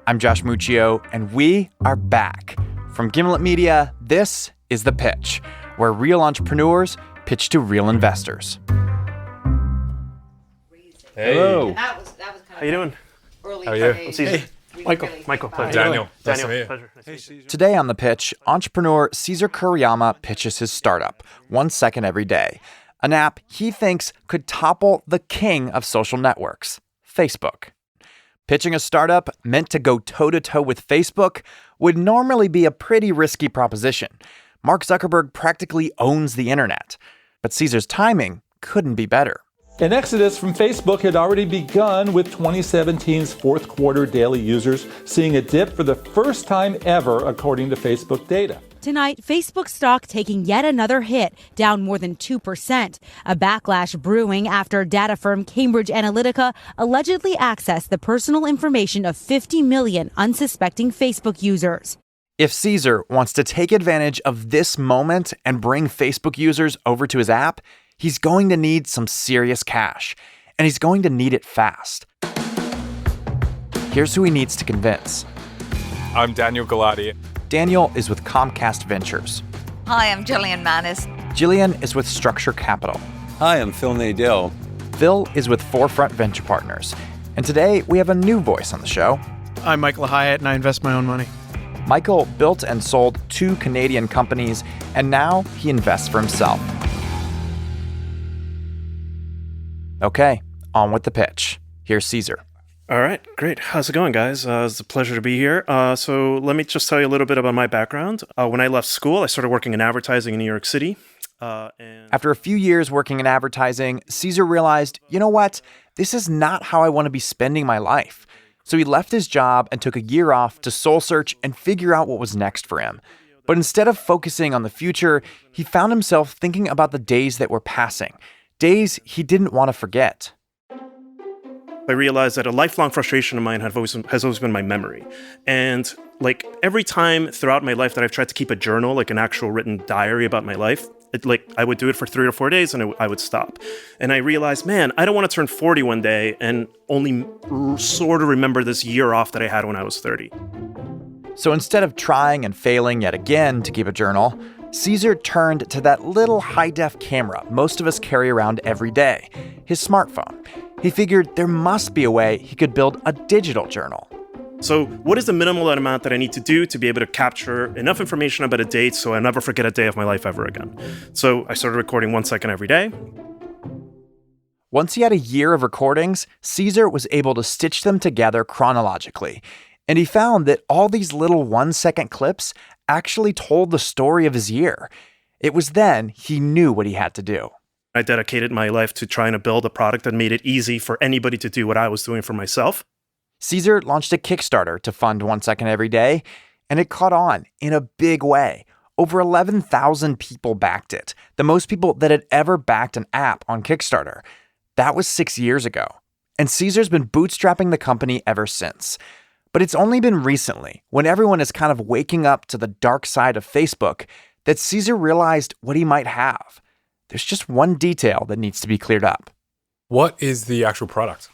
I'm Josh Muccio, and we are back. From Gimlet Media, this is The Pitch, where real entrepreneurs pitch to real investors. Hey. Hello. That was kind of How you doing? early. How are you? phase. Hey, Michael. Pleasure. Daniel. Daniel, Nice to meet you. pleasure. Nice to meet you. Today on The Pitch, entrepreneur Caesar Kuriyama pitches his startup, 1 Second Every Day, an app he thinks could topple the king of social networks, Facebook. Pitching a startup meant to go toe-to-toe with Facebook would normally be a pretty risky proposition. Mark Zuckerberg practically owns the internet. But Caesar's timing couldn't be better. An exodus from Facebook had already begun, with 2017's fourth quarter daily users seeing a dip for the first time ever, according to Facebook data. Tonight, Facebook stock taking yet another hit, down more than 2%. A backlash brewing after data firm Cambridge Analytica allegedly accessed the personal information of 50 million unsuspecting Facebook users. If Caesar wants to take advantage of this moment and bring Facebook users over to his app, he's going to need some serious cash, and he's going to need it fast. Here's who he needs to convince. I'm Daniel Galati. Daniel is with Comcast Ventures. Hi, I'm Jillian Manis. Jillian is with Structure Capital. Hi, I'm Phil Nadell. Phil is with Forefront Venture Partners. And today, we have a new voice on the show. I'm Michael Hyatt, and I invest my own money. Michael built and sold 2 Canadian companies, and now he invests for himself. Okay, on with the pitch. Here's Caesar. All right, great. How's it going, guys? It's a pleasure to be here. So let me just tell you a little bit about my background. When I left school, I started working in advertising in New York City. After a few years working in advertising, Caesar realized, you know what? This is not how I want to be spending my life. So he left his job and took a year off to soul search and figure out what was next for him. But instead of focusing on the future, he found himself thinking about the days that were passing, days he didn't want to forget. I realized that a lifelong frustration of mine has always been my memory. And like every time throughout my life that I've tried to keep a journal, like an actual written diary about my life, I would do it for 3 or 4 days and I would stop. And I realized, man, I don't want to turn 40 one day and only sort of remember this year off that I had when I was 30. So instead of trying and failing yet again to keep a journal, Caesar turned to that little high-def camera most of us carry around every day, his smartphone. He figured there must be a way he could build a digital journal. So what is the minimal amount that I need to do to be able to capture enough information about a date so I never forget a day of my life ever again? So I started recording 1 second every day. Once he had a year of recordings, Caesar was able to stitch them together chronologically. And he found that all these little 1 second clips actually told the story of his year. It was then he knew what he had to do. I dedicated my life to trying to build a product that made it easy for anybody to do what I was doing for myself. Caesar launched a Kickstarter to fund 1 Second Every Day, and it caught on in a big way. Over 11,000 people backed it, the most people that had ever backed an app on Kickstarter. That was 6 years ago, and Caesar's been bootstrapping the company ever since. But it's only been recently, when everyone is kind of waking up to the dark side of Facebook, that Caesar realized what he might have. There's just one detail that needs to be cleared up. What is the actual product?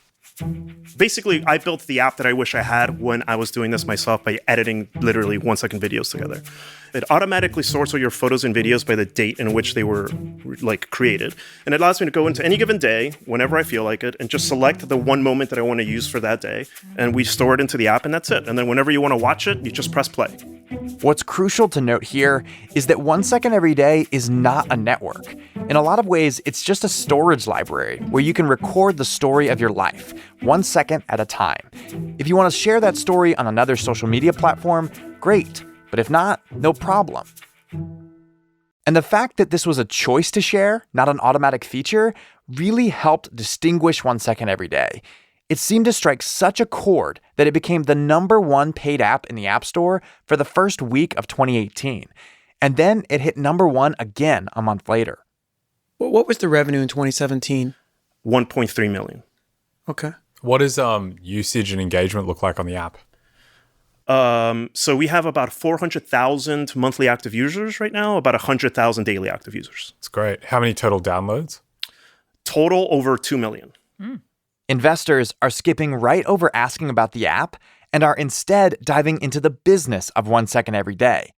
Basically, I built the app that I wish I had when I was doing this myself by editing literally 1 second videos together. It automatically sorts all your photos and videos by the date in which they were created. And it allows me to go into any given day, whenever I feel like it, and just select the one moment that I want to use for that day. And we store it into the app and that's it. And then whenever you want to watch it, you just press play. What's crucial to note here is that 1 Second Every Day is not a network. In a lot of ways, it's just a storage library where you can record the story of your life, 1 second at a time. If you want to share that story on another social media platform, great. But if not, no problem. And the fact that this was a choice to share, not an automatic feature, really helped distinguish 1 Second Every Day. It seemed to strike such a chord that it became the #1 paid app in the App Store for the first week of 2018. And then it hit #1 again a month later. What was the revenue in 2017? 1.3 million. Okay. What does usage and engagement look like on the app? So we have about 400,000 monthly active users right now, about 100,000 daily active users. It's great. How many total downloads? Total over 2 million. Investors are skipping right over asking about the app and are instead diving into the business of 1 second every day.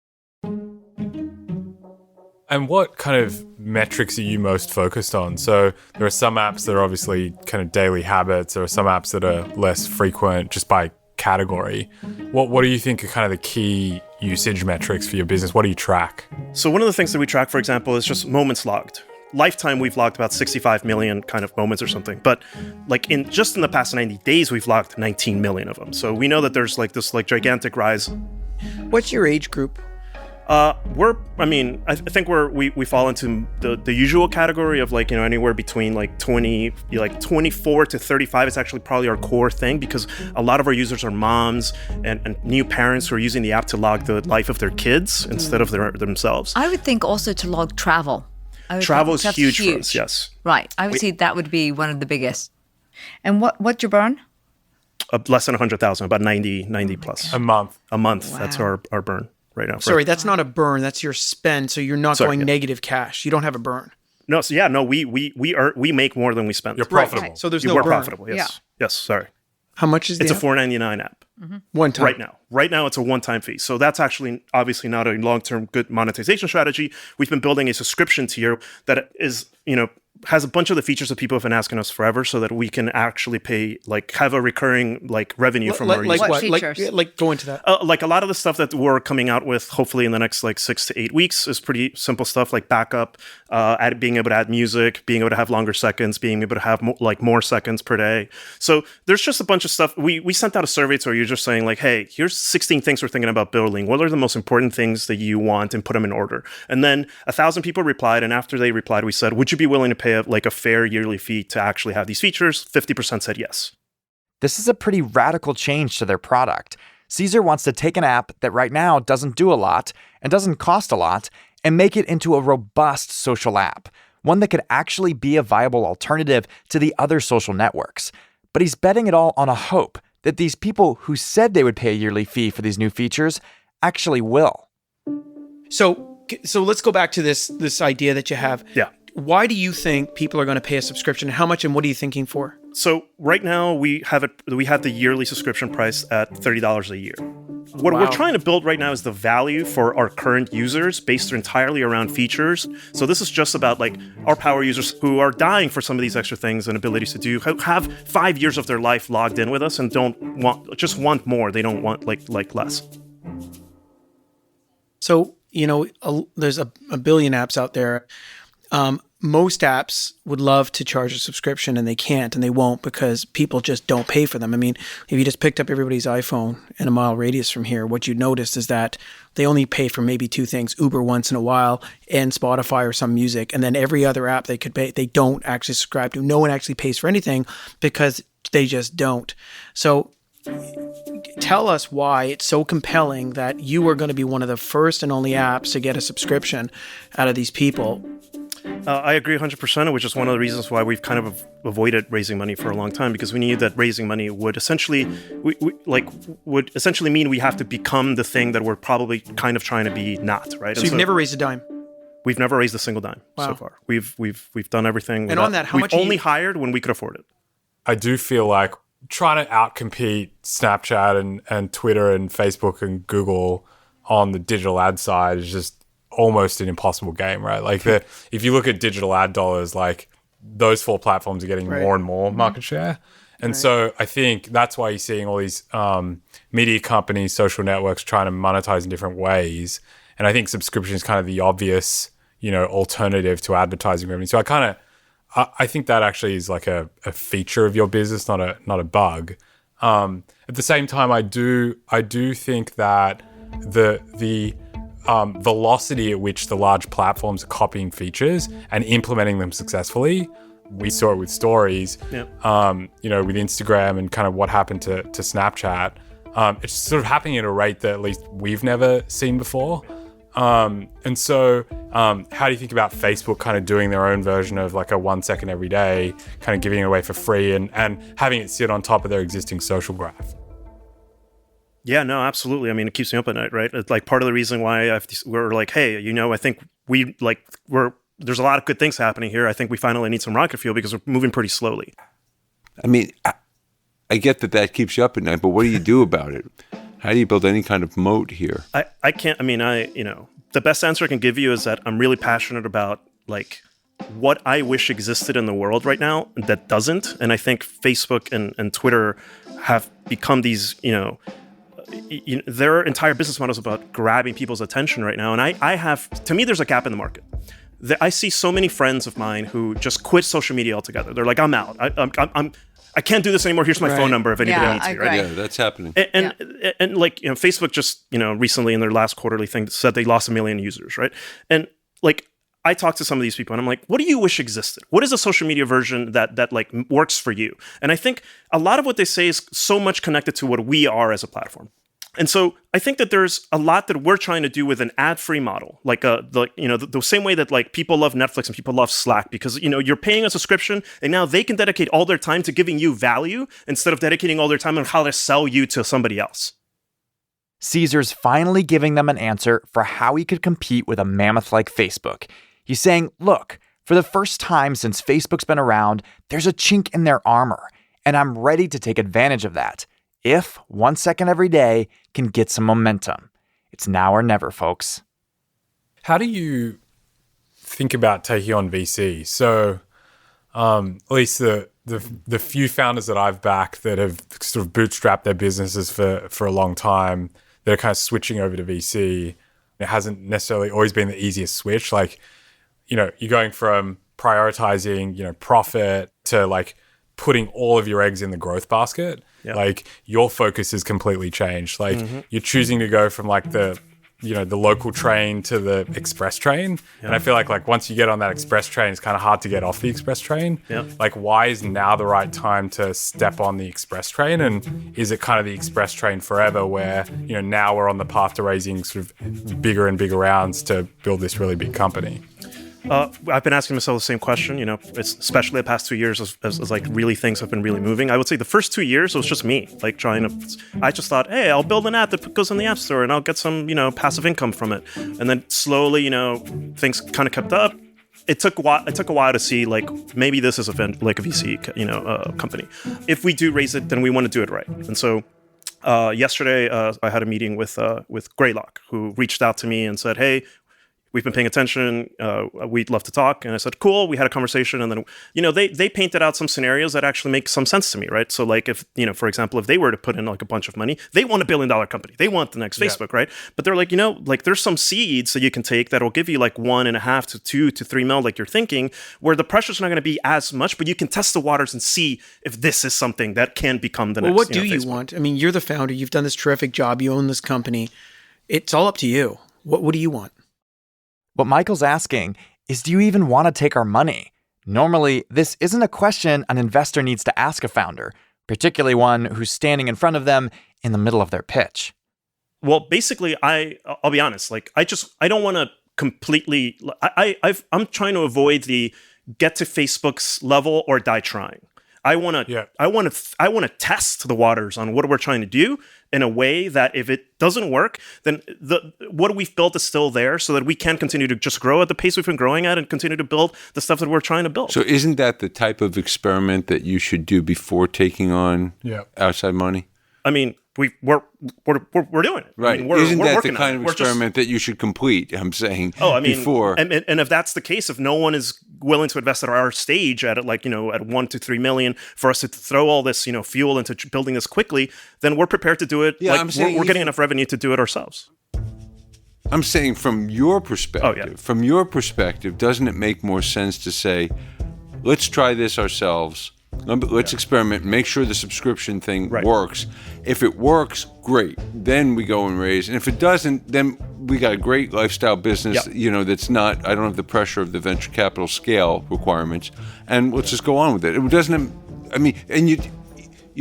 And what kind of metrics are you most focused on? So there are some apps that are obviously kind of daily habits. There are some apps that are less frequent just by category. What do you think are kind of the key usage metrics for your business? What do you track? So one of the things that we track, for example, is just moments logged. Lifetime, we've logged about 65 million kind of moments or something. But like in the past 90 days, we've logged 19 million of them. So we know that there's like this like gigantic rise. What's your age group? I think we fall into the usual category of like, anywhere between like 24 to 35 is actually probably our core thing, because a lot of our users are moms and new parents who are using the app to log the life of their kids instead of themselves. I would think also to log travel. Travel is huge for us, yes. Right. I would see that would be one of the biggest. And what's your burn? Less than 100,000, about 90 plus. A month. A month, Wow. That's our burn right now. Sorry, that's not a burn. That's your spend. So you're not going negative cash. You don't have a burn. No, so yeah, no, we make more than we spend. You're profitable. So there's Yeah, no we're burn. profitable, yes. Yes, sorry. How much is It's a app? $4.99 app. One time. Right now. Right now, it's a one-time fee. So that's actually obviously not a long-term good monetization strategy. We've been building a subscription tier that is, has a bunch of the features that people have been asking us forever, so that we can actually pay, like, have a recurring like revenue from our Like users. what? features? Like go into that. Like a lot of the stuff that we're coming out with, hopefully in the next like 6 to 8 weeks, is pretty simple stuff like backup, being able to add music, being able to have longer seconds, being able to have more seconds per day. So there's just a bunch of stuff. We sent out a survey to our users saying like, hey, here's 16 things we're thinking about building. What are the most important things that you want, and put them in order. And then 1,000 people replied, and after they replied, we said, would you be willing to pay a fair yearly fee to actually have these features? 50% said yes. This is a pretty radical change to their product. Caesar wants to take an app that right now doesn't do a lot and doesn't cost a lot and make it into a robust social app, one that could actually be a viable alternative to the other social networks. But he's betting it all on a hope that these people who said they would pay a yearly fee for these new features actually will. So let's go back to this idea that you have. Yeah. Why do you think people are going to pay a subscription? How much, and what are you thinking for? So right now we have the yearly subscription price at $30 a year. What we're trying to build right now is the value for our current users based entirely around features. So this is just about like our power users who are dying for some of these extra things and abilities to do, have 5 years of their life logged in with us and just want more. They don't want like less. So, there's a billion apps out there. Most apps would love to charge a subscription, and they can't, and they won't, because people just don't pay for them. I mean, if you just picked up everybody's iPhone in a mile radius from here, what you'd notice is that they only pay for maybe two things: Uber once in a while and Spotify or some music. And then every other app they could pay, they don't actually subscribe to. No one actually pays for anything because they just don't. So tell us why it's so compelling that you are going to be one of the first and only apps to get a subscription out of these people. I agree 100%, which is one of the reasons why we've kind of avoided raising money for a long time, because we knew that raising money would essentially mean we have to become the thing that we're probably kind of trying to be not, right? So you've never raised a dime? We've never raised a single dime so far. We've done everything. And on that, how much we've only hired when we could afford it. I do feel like trying to outcompete Snapchat and Twitter and Facebook and Google on the digital ad side is just almost an impossible game, right? Like if you look at digital ad dollars, like those four platforms are getting more and more market share. And so I think that's why you're seeing all these media companies, social networks trying to monetize in different ways. And I think subscription is kind of the obvious, alternative to advertising revenue. So I think that actually is like a feature of your business, not a bug. At the same time, I do think that the velocity at which the large platforms are copying features and implementing them successfully. We saw it with stories, with Instagram and kind of what happened to Snapchat. It's sort of happening at a rate that at least we've never seen before. And so how do you think about Facebook kind of doing their own version of like a 1 second every day, kind of giving it away for free and having it sit on top of their existing social graph? Yeah, no, absolutely. I mean, it keeps me up at night, right? It's like part of the reason why we're like, hey, I think there's a lot of good things happening here. I think we finally need some rocket fuel because we're moving pretty slowly. I mean, I get that keeps you up at night, but what do you do about it? How do you build any kind of moat here? I can't. I mean, the best answer I can give you is that I'm really passionate about like what I wish existed in the world right now that doesn't. And I think Facebook and Twitter have become these, their entire business models about grabbing people's attention right now. And to me, there's a gap in the market. I see so many friends of mine who just quit social media altogether. They're like, I'm out. I can't do this anymore. Here's my phone number if anybody needs me. Right? Yeah, that's happening. And like, Facebook just, recently in their last quarterly thing said they lost 1 million users, right? And like, I talked to some of these people and I'm like, what do you wish existed? What is a social media version that like works for you? And I think a lot of what they say is so much connected to what we are as a platform. And so I think that there's a lot that we're trying to do with an ad-free model, like the same way that like people love Netflix and people love Slack, because you're paying a subscription and now they can dedicate all their time to giving you value instead of dedicating all their time on how to sell you to somebody else. Caesar's finally giving them an answer for how he could compete with a mammoth like Facebook. He's saying, look, for the first time since Facebook's been around, there's a chink in their armor, and I'm ready to take advantage of that. If 1 second every day can get some momentum. It's now or never, folks. How do you think about taking on VC? So at least the few founders that I've backed that have sort of bootstrapped their businesses for a long time, that are kind of switching over to VC, it hasn't necessarily always been the easiest switch. Like, you're going from prioritizing, profit to like putting all of your eggs in the growth basket. Yep. Like your focus is completely changed. Like you're choosing to go from like the local train to the express train. Yep. And I feel like once you get on that express train, it's kind of hard to get off the express train. Yep. Like why is now the right time to step on the express train? And is it kind of the express train forever where, now we're on the path to raising sort of bigger and bigger rounds to build this really big company? I've been asking myself the same question, especially the past 2 years as like really things have been really moving. I would say the first 2 years, it was just me, like I just thought, hey, I'll build an app that goes in the App Store and I'll get some, passive income from it. And then slowly, things kind of kept up. It took a while to see like maybe this is like a VC, company. If we do raise it, then we want to do it right. And so yesterday I had a meeting with Greylock, who reached out to me and said, hey, we've been paying attention. We'd love to talk. And I said, cool. We had a conversation. And then, they painted out some scenarios that actually make some sense to me, right? So like if, for example, if they were to put in like a bunch of money, they want $1 billion company. They want the next Facebook, right? But they're like, like there's some seeds that you can take that will give you like 1.5 to 2 to 3 mil, like you're thinking, where the pressure's not going to be as much, but you can test the waters and see if this is something that can become the next. Well, what do you want? I mean, you're the founder. You've done this terrific job. You own this company. It's all up to you. What do you want? What Michael's asking is, do you even want to take our money? Normally, this isn't a question an investor needs to ask a founder, particularly one who's standing in front of them in the middle of their pitch. Well, basically, I'll be honest. Like, I don't want to completely. I'm trying to avoid the get to Facebook's level or die trying. I want to test the waters on what we're trying to do in a way that if it doesn't work, then what we've built is still there, so that we can continue to just grow at the pace we've been growing at and continue to build the stuff that we're trying to build. So isn't that the type of experiment that you should do before taking on outside money? I mean, we're doing it. Right. I mean, Isn't that the kind of experiment that you should complete? I'm saying. Before. And if that's the case, if no one is willing to invest at our stage at like, at 1 to 3 million for us to throw all this, fuel into building this quickly, then we're prepared to do it. Yeah, like, we're getting enough revenue to do it ourselves. I'm saying from your perspective, doesn't it make more sense to say, let's try this ourselves? Let's experiment, make sure the subscription thing works. If it works, great. Then we go and raise. And if it doesn't, then we got a great lifestyle business, that's not, I don't have the pressure of the venture capital scale requirements. And let's just go on with it. It doesn't, I mean, and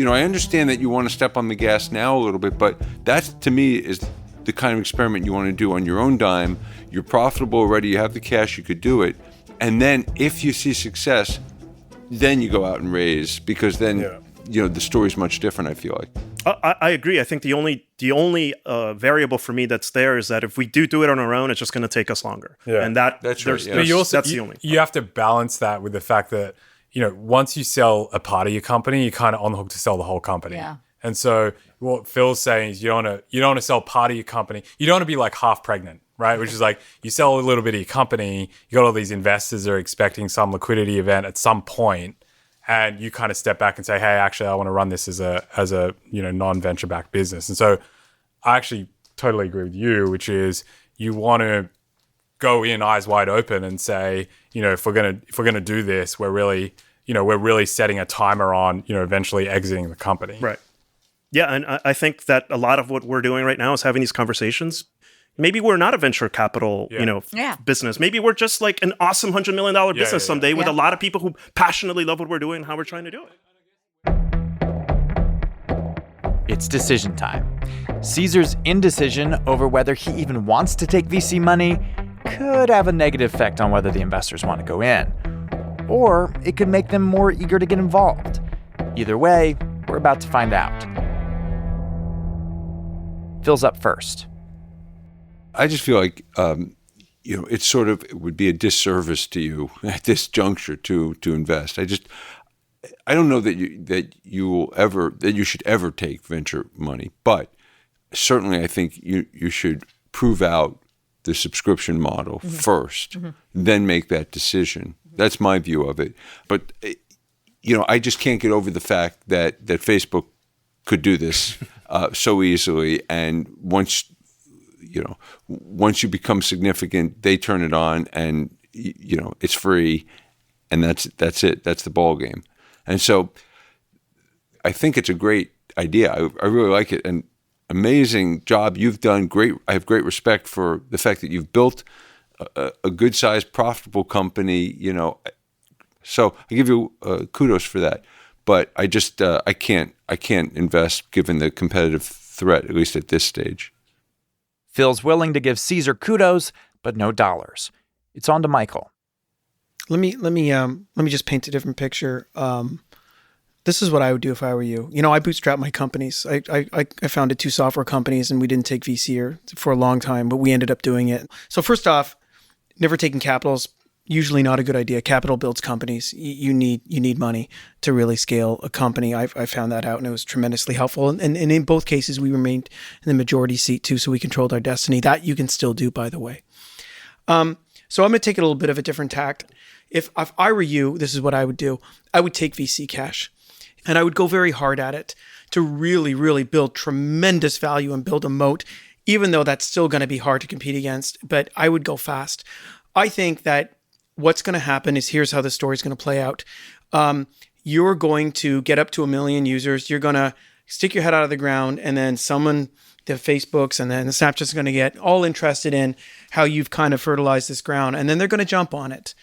I understand that you want to step on the gas now a little bit, but that to me is the kind of experiment you want to do on your own dime. You're profitable already, you have the cash, you could do it. And then if you see success, then you go out and raise, because then the story's much different, I feel like. I agree. I think the only variable for me that's there is that if we do it on our own, it's just going to take us longer. Yeah. And that's right. But that's the only. You have to balance that with the fact that once you sell a part of your company, you're kind of on the hook to sell the whole company. Yeah. And so what Phil's saying is you don't want to sell part of your company. You don't want to be like half pregnant, right? Which is like you sell a little bit of your company, you got all these investors that are expecting some liquidity event at some point, and you kind of step back and say, hey, actually, I want to run this as a non-venture backed business. And so I actually totally agree with you, which is you want to go in eyes wide open and say, if we're gonna do this, we're really setting a timer on, eventually exiting the company. Right. Yeah, and I think that a lot of what we're doing right now is having these conversations. Maybe we're not a venture capital, business. Maybe we're just like an awesome $100 million business someday with a lot of people who passionately love what we're doing and how we're trying to do it. It's decision time. Caesar's indecision over whether he even wants to take VC money could have a negative effect on whether the investors want to go in. Or it could make them more eager to get involved. Either way, we're about to find out. Phil's up first. I just feel like, it would be a disservice to you at this juncture to invest. I don't know that you should ever take venture money, but certainly I think you should prove out the subscription model first, then make that decision. That's my view of it. But I just can't get over the fact that Facebook could do this so easily, and once you become significant, they turn it on, and it's free, and that's it. That's the ball game. And so, I think it's a great idea. I really like it, and amazing job you've done. Great. I have great respect for the fact that you've built a good-sized, profitable company. So I give you kudos for that. But I just I can't invest given the competitive threat, at least at this stage. Phil's willing to give Caesar kudos, but no dollars. It's on to Michael. Let me just paint a different picture. This is what I would do if I were you. I bootstrapped my companies. I founded 2 software companies, and we didn't take VC for a long time, but we ended up doing it. So first off, never taking capital is usually not a good idea. Capital builds companies. You need money to really scale a company. I found that out, and it was tremendously helpful. And in both cases, we remained in the majority seat too, so we controlled our destiny. That you can still do, by the way. So I'm going to take it a little bit of a different tact. If I were you, this is what I would do. I would take VC cash, and I would go very hard at it to really, really build tremendous value and build a moat, even though that's still going to be hard to compete against. But I would go fast. I think that what's going to happen is, here's how the story is going to play out. You're going to get up to 1 million users. You're going to stick your head out of the ground, and then the Facebooks and then the Snapchat's is going to get all interested in how you've kind of fertilized this ground, and then they're going to jump on it.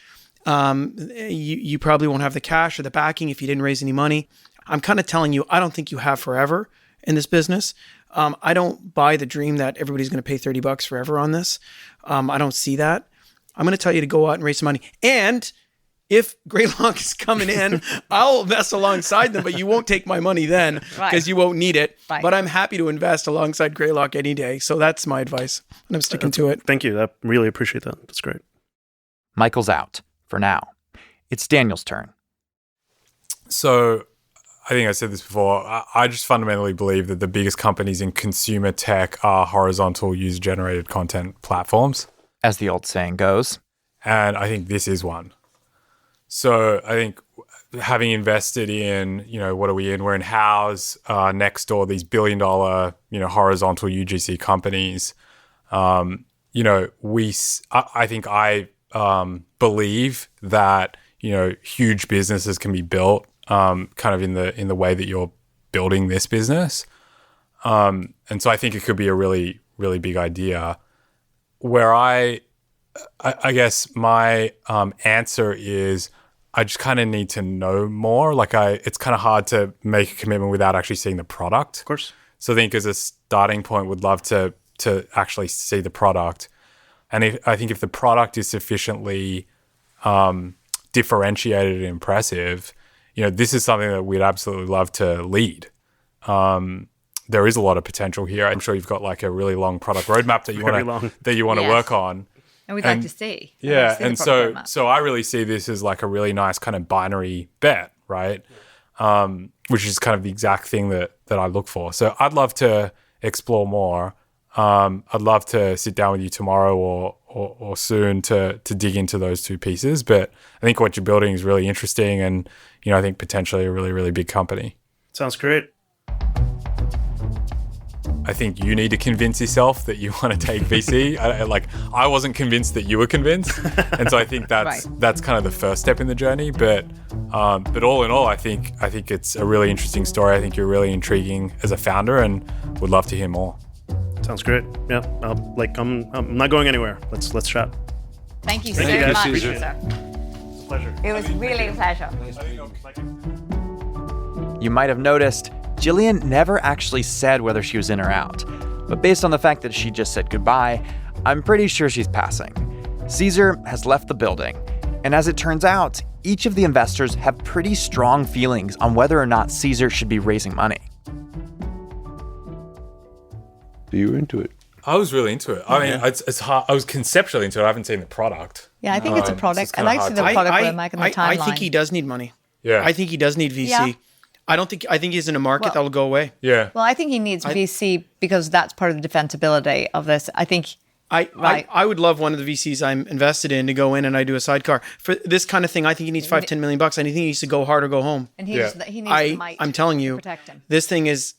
You probably won't have the cash or the backing if you didn't raise any money. I'm kind of telling you, I don't think you have forever in this business. I don't buy the dream that everybody's going to pay $30 forever on this. I don't see that. I'm going to tell you to go out and raise some money. And if Greylock is coming in, I'll invest alongside them, but you won't take my money then because you won't need it. Right. But I'm happy to invest alongside Greylock any day. So that's my advice, and I'm sticking to it. Thank you. I really appreciate that. That's great. Michael's out for now. It's Daniel's turn. So I think I said this before. I just fundamentally believe that the biggest companies in consumer tech are horizontal user-generated content platforms, as the old saying goes. And I think this is one. So I think having invested in, what are we in? We're in Houzz, Nextdoor, these billion-dollar, horizontal UGC companies. I think I believe that, huge businesses can be built kind of in the way that you're building this business. And so I think it could be a really, really big idea. Where I guess my answer is I just kind of need to know more. It's kind of hard to make a commitment without actually seeing the product. Of course. So I think as a starting point, would love to actually see the product. And I think if the product is sufficiently differentiated and impressive, this is something that we'd absolutely love to lead. There is a lot of potential here. I'm sure you've got a really long product roadmap that you want to work on. And we'd like to see. Yeah, and so I really see this as like a really nice kind of binary bet, right? Which is kind of the exact thing that I look for. So I'd love to explore more. I'd love to sit down with you tomorrow or soon to dig into those two pieces. But I think what you're building is really interesting, and I think potentially a really, really big company. Sounds great. I think you need to convince yourself that you want to take VC. I wasn't convinced that you were convinced, and so I think that's kind of the first step in the journey. But all in all, I think it's a really interesting story. I think you're really intriguing as a founder, and would love to hear more. Sounds great. Yeah, I'm not going anywhere. Let's chat. Thank you Thank so you guys. much. Appreciate it. It's a pleasure. It was really a pleasure. You might have noticed Jillian never actually said whether she was in or out. But based on the fact that she just said goodbye, I'm pretty sure she's passing. Caesar has left the building. And as it turns out, each of the investors have pretty strong feelings on whether or not Caesar should be raising money. You were into it. I was really into it. I mean, it's hard. I was conceptually into it. I haven't seen the product. Yeah, I think it's a product. I like to see the product we're making the timeline. I think he does need money. Yeah. I think he does need VC. Yeah. I think he's in a market that will go away. Yeah. Well, I think he needs VC because that's part of the defensibility of this. I think. I would love one of the VCs I'm invested in to go in and I do a sidecar for this kind of thing. I think he needs $5-10 million. I think he needs to go hard or go home. And he needs the might. I'm telling you, protect him. This thing is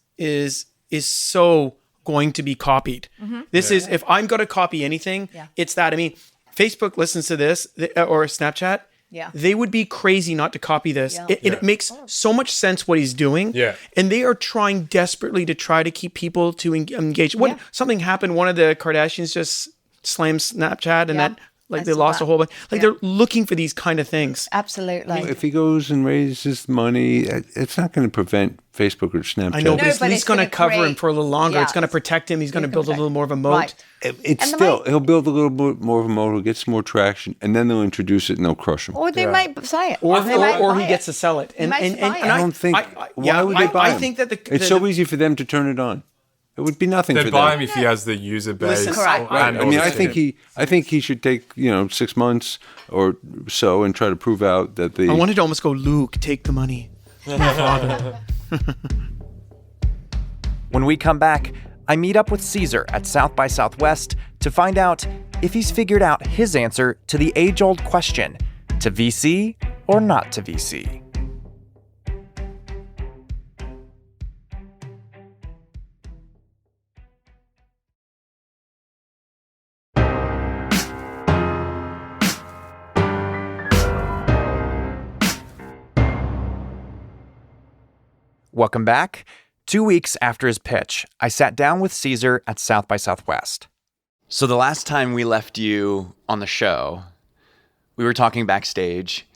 so going to be copied. Mm-hmm. This is, if I'm going to copy anything, it's that. I mean, Facebook listens to this or Snapchat. Yeah. They would be crazy not to copy this. Yeah. It makes so much sense what he's doing. Yeah. And they are trying desperately to try to keep people to engage. When something happened, one of the Kardashians just slammed Snapchat and that they lost a whole bunch. They're looking for these kind of things. Absolutely. If he goes and raises money, it's not going to prevent Facebook or Snapchat. I know, but but he's going to cover him for a little longer. Yeah. It's going to protect him. He's going to build a little more of a moat. Right. He'll build a little bit more of a moat, he'll get some more traction, and then they'll introduce it and they'll crush him. Or they might say it. Or they might he buy gets it. to sell it. And I don't think. Why would they buy him? I think that it's so easy for them to turn it on. It would be nothing for They'd them. buy him if he has the user base. Correct. Right. I mean, I think he should take 6 months or so and try to prove out that I wanted to almost go, Luke, take the money. When we come back, I meet up with Caesar at South by Southwest to find out if he's figured out his answer to the age-old question, to VC or not to VC. Welcome back. 2 weeks after his pitch, I sat down with Caesar at South by Southwest. So the last time we left you on the show, we were talking backstage,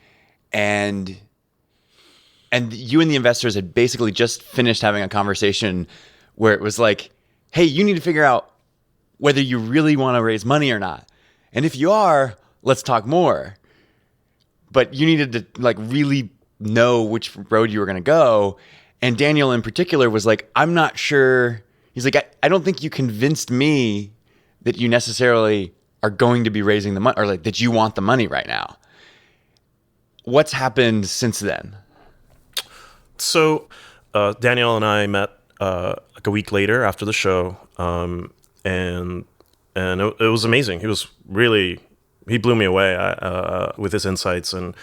and you and the investors had basically just finished having a conversation where it was like, hey, you need to figure out whether you really want to raise money or not. And if you are, let's talk more. But you needed to really know which road you were going to go. And Daniel in particular was like, I'm not sure. He's like, I don't think you convinced me that you necessarily are going to be raising the money or that you want the money right now. What's happened since then? So Daniel and I met a week later after the show. And it was amazing. He blew me away with his insights and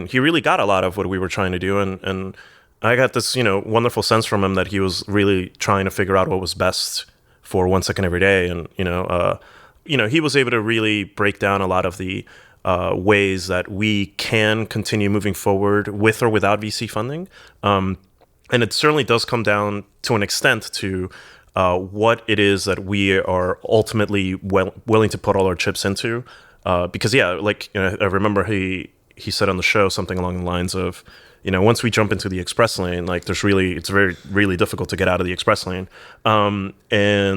he really got a lot of what we were trying to do. And I got this, wonderful sense from him that he was really trying to figure out what was best for 1 second every day. And, he was able to really break down a lot of the ways that we can continue moving forward with or without VC funding. And it certainly does come down to an extent to what it is that we are ultimately willing to put all our chips into. Because, I remember he said on the show something along the lines of, once we jump into the express lane, it's very, really difficult to get out of the express lane. One of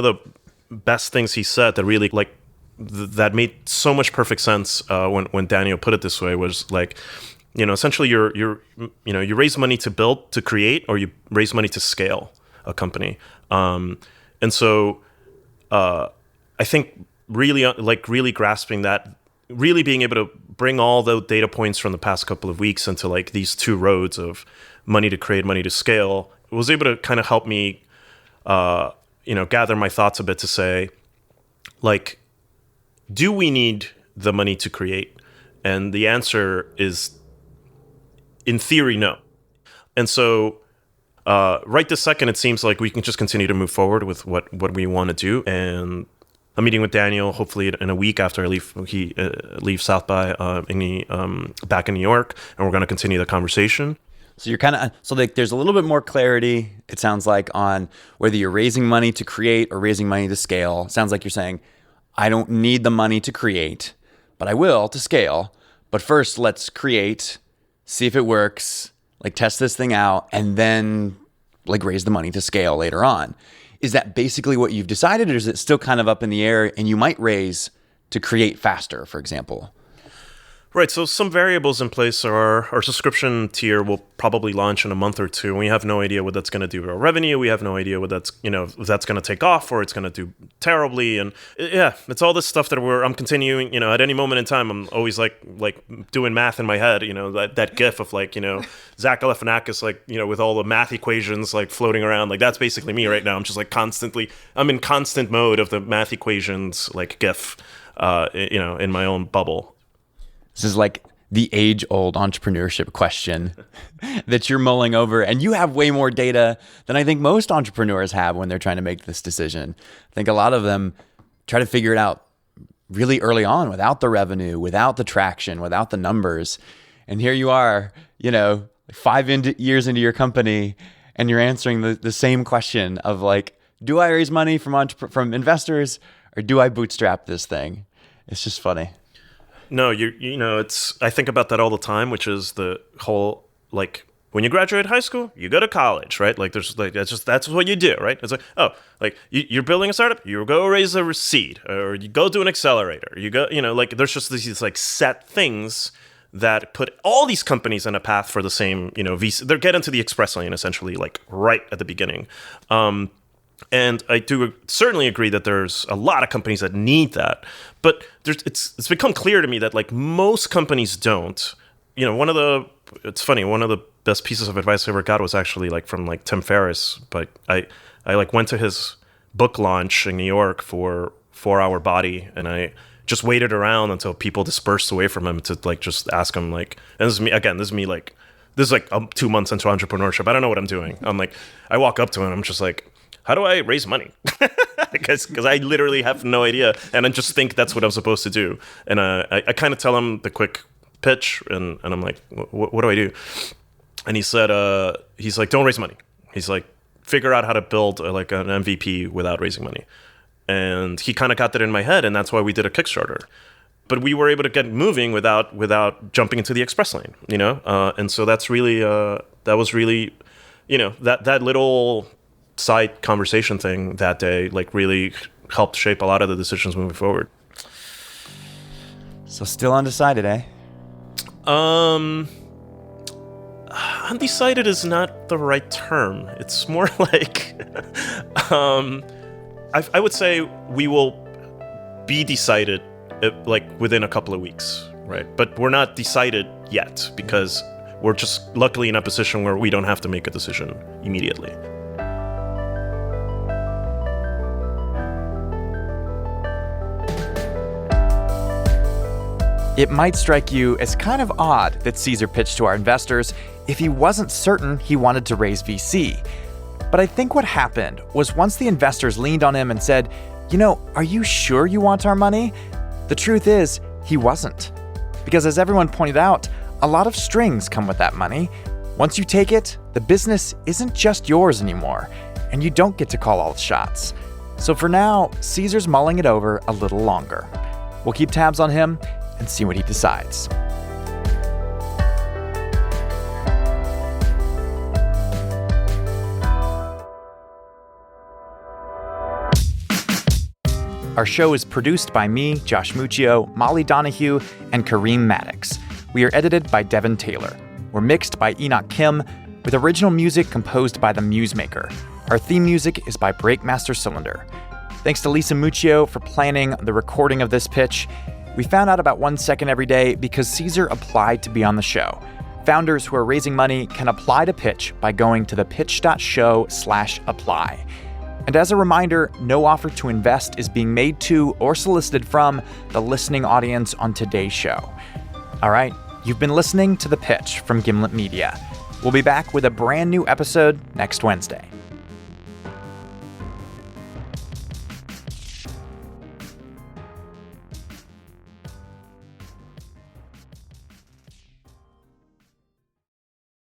the best things he said that really that made so much perfect sense when Daniel put it this way was essentially you raise money to build, to create, or you raise money to scale a company. And so I think really grasping that, really being able to bring all the data points from the past couple of weeks into like these two roads of money to create, money to scale, was able to kind of help me, gather my thoughts a bit to say, like, do we need the money to create? And the answer is, in theory, no. And so right this second, it seems like we can just continue to move forward with what we want to do. And I'm meeting with Daniel, hopefully in a week after I leave. He leaves South by back in New York, and we're going to continue the conversation. So you're kind of, there's a little bit more clarity, it sounds like, on whether you're raising money to create or raising money to scale. It sounds like you're saying, I don't need the money to create, but I will to scale. But first, let's create, see if it works, like test this thing out, and then like raise the money to scale later on. Is that basically what you've decided, or is it still kind of up in the air and you might raise to create faster, for example? Right. So some variables in place are our subscription tier will probably launch in a month or two. And we have no idea what that's going to do to our revenue. We have no idea what that's, if that's going to take off or it's going to do terribly. And yeah, it's all this stuff that I'm continuing, at any moment in time, I'm always like doing math in my head, that gif of Zach Galifianakis, with all the math equations, floating around. That's basically me right now. I'm just I'm in constant mode of the math equations, gif, in my own bubble. This is like the age-old entrepreneurship question that you're mulling over, and you have way more data than I think most entrepreneurs have when they're trying to make this decision. I think a lot of them try to figure it out really early on without the revenue, without the traction, without the numbers. And here you are, 5 years into your company, and you're answering the same question of do I raise money from investors or do I bootstrap this thing? It's just funny. No, I think about that all the time, which is the whole, when you graduate high school, you go to college, right? That's what you do, right? It's you're building a startup, you go raise a seed, or you go do an accelerator, you go, there's just these set things that put all these companies in a path for the same, VC. They're getting to the express lane essentially, right at the beginning. And I do certainly agree that there's a lot of companies that need that, but it's become clear to me that most companies don't. It's funny. One of the best pieces of advice I ever got was actually from Tim Ferriss. But I went to his book launch in New York for 4 Hour Body, and I just waited around until people dispersed away from him to just ask him and this is me again. This is 2 months into entrepreneurship. I don't know what I'm doing. I walk up to him. I'm just how do I raise money? Because I literally have no idea, and I just think that's what I'm supposed to do. And I kind of tell him the quick pitch, and I'm like, what do I do? And he said, don't raise money. He's figure out how to build an MVP without raising money. And he kind of got that in my head, and that's why we did a Kickstarter. But we were able to get moving without jumping into the express lane, And so that's really that was really, that little side conversation thing that day really helped shape a lot of the decisions moving forward. So still undecided, eh? Undecided is not the right term. It's more I would say we will be decided within a couple of weeks, right? But we're not decided yet because we're just luckily in a position where we don't have to make a decision immediately. It might strike you as kind of odd that Caesar pitched to our investors if he wasn't certain he wanted to raise VC. But I think what happened was once the investors leaned on him and said, are you sure you want our money? The truth is, he wasn't. Because as everyone pointed out, a lot of strings come with that money. Once you take it, the business isn't just yours anymore, and you don't get to call all the shots. So for now, Caesar's mulling it over a little longer. We'll keep tabs on him and see what he decides. Our show is produced by me, Josh Muccio, Molly Donahue, and Kareem Maddox. We are edited by Devin Taylor. We're mixed by Enoch Kim, with original music composed by The Musemaker. Our theme music is by Breakmaster Cylinder. Thanks to Lisa Muccio for planning the recording of this pitch. We found out about 1 Second Every Day because Caesar applied to be on the show. Founders who are raising money can apply to pitch by going to thepitch.show/apply. And as a reminder, no offer to invest is being made to or solicited from the listening audience on today's show. All right, you've been listening to The Pitch from Gimlet Media. We'll be back with a brand new episode next Wednesday.